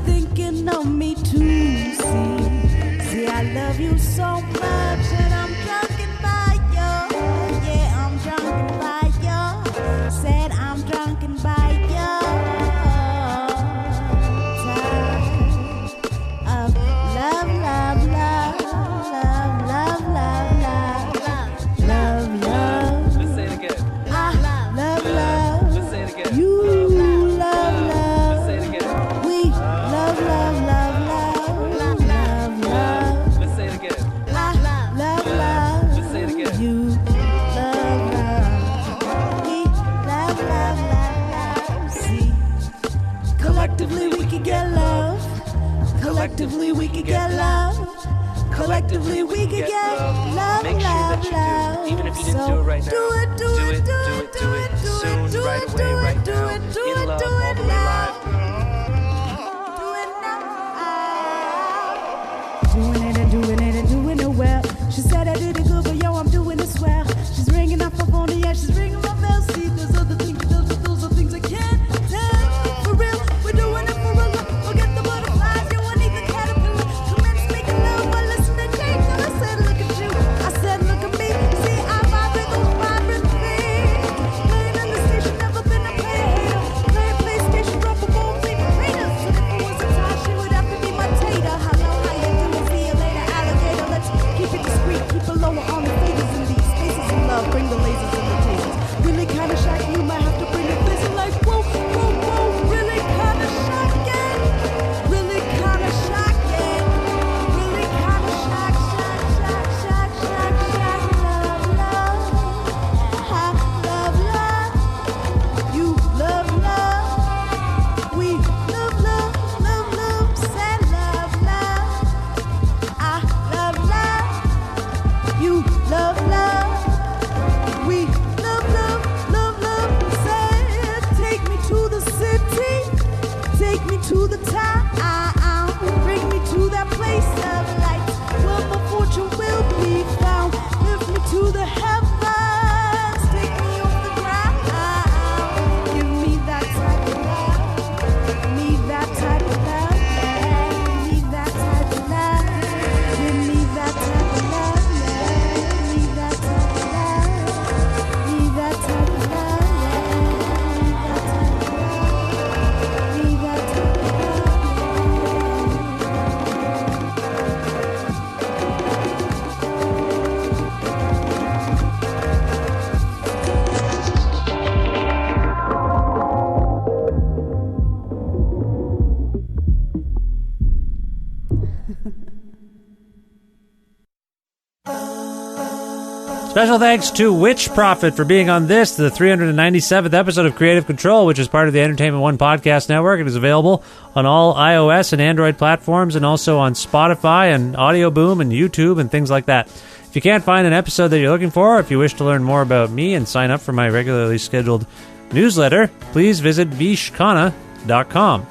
thinking of me too. See, I love you so much, and I'm drunken by you. Yeah, I'm drunken by you. Said I'm drunken by you. Of love. Let's say it again. Love. Let's say it again. You love. Let's say it again. We love. Let's say it again. Love. Collectively we could get love. Collectively we could get love, Make sure love, that you love. do, even if you didn't So do it right now. do it, do Do it, it, do do it, it, do do it, it, do soon, it, do right it, away, do right it, do now. it, do In it, love, do all it the way now. live. Do it now. Doing it and doing it and doing it well. She said I did it good, but yo, I'm doing it swell. She's ringing up my phone, yeah, she's ringing my bell. See, there's other things, those are things I can't tell. For real, we're doing it for real. Forget the butterflies, you won't need the caterpillar. Commence making love, but listen to Jake. And I said, look at you. I said, look at me. See, I vibrate those vibrant things. Playing in the station, never been a player hater. Playing PlayStation, drop a ball, even greater. So if it was a tie, she would have to be my tater. Hello, how you doing? See you later, alligator. Let's keep it discreet, keep it lower on the faders in these spaces of love. Bring the lasers and the tasers. Really kinda shocking, you might have to bring it busy like whoa, whoa, whoa. Really kinda shocking. Really kinda shocking. Really kinda shock, love, love. Ha, love, love. You love, love. We love, love, love, love. Say love, love. I love, love. You love, love. We love, love, love, love. Say, take me to the city. Take me to the town. Bring me to that place of light where my fortune will be found. Lift me to the heavens. Take me off the ground. Give me that type of love. Me that type of love. Yeah. Give me that type of love. Give me that type of love. Yeah. Me that type of love. Me that type of love. Yeah. Me that type of love. Me that type of love. Special thanks to Witch Prophet for being on this, the 397th episode of Creative Control, which is part of the Entertainment One podcast network. It is available on all iOS and Android platforms and also on Spotify and Audio Boom and YouTube and things like that. If you can't find an episode that you're looking for, or if you wish to learn more about me and sign up for my regularly scheduled newsletter, please visit vishkana.com.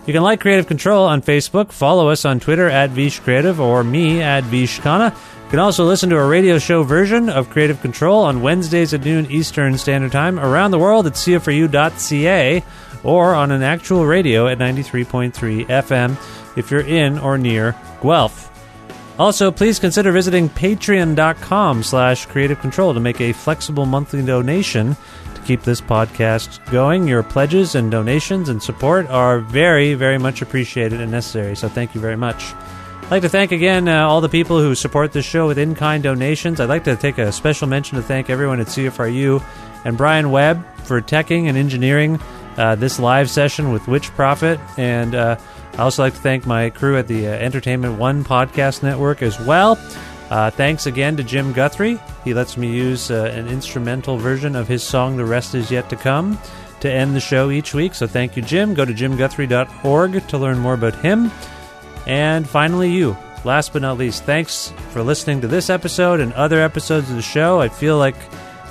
You can like Creative Control on Facebook, follow us on Twitter at VishCreative or me at Vishkana. You can also listen to a radio show version of Creative Control on Wednesdays at noon Eastern Standard Time around the world at CFRU.ca or on an actual radio at 93.3 FM if you're in or near Guelph. Also, please consider visiting patreon.com/Creative Control to make a flexible monthly donation to keep this podcast going. Your pledges and donations and support are very, very much appreciated and necessary, so thank you very much. I'd like to thank again all the people who support this show with in-kind donations. I'd like to take a special mention to thank everyone at CFRU and Brian Webb for teching and engineering this live session with Witch Prophet. And I also like to thank my crew at the Entertainment One podcast network as well. Thanks again to Jim Guthrie. He lets me use an instrumental version of his song The Rest Is Yet to Come to end the show each week. So thank you, Jim. Go to jimguthrie.org to learn more about him. And finally, you. Last but not least, thanks for listening to this episode and other episodes of the show. I feel like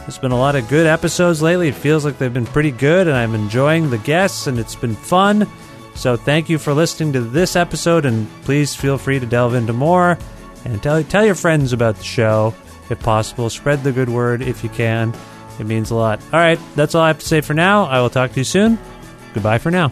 there's been a lot of good episodes lately. It feels like they've been pretty good, and I'm enjoying the guests, and it's been fun. So thank you for listening to this episode, and please feel free to delve into more. And tell your friends about the show, if possible. Spread the good word if you can. It means a lot. All right, that's all I have to say for now. I will talk to you soon. Goodbye for now.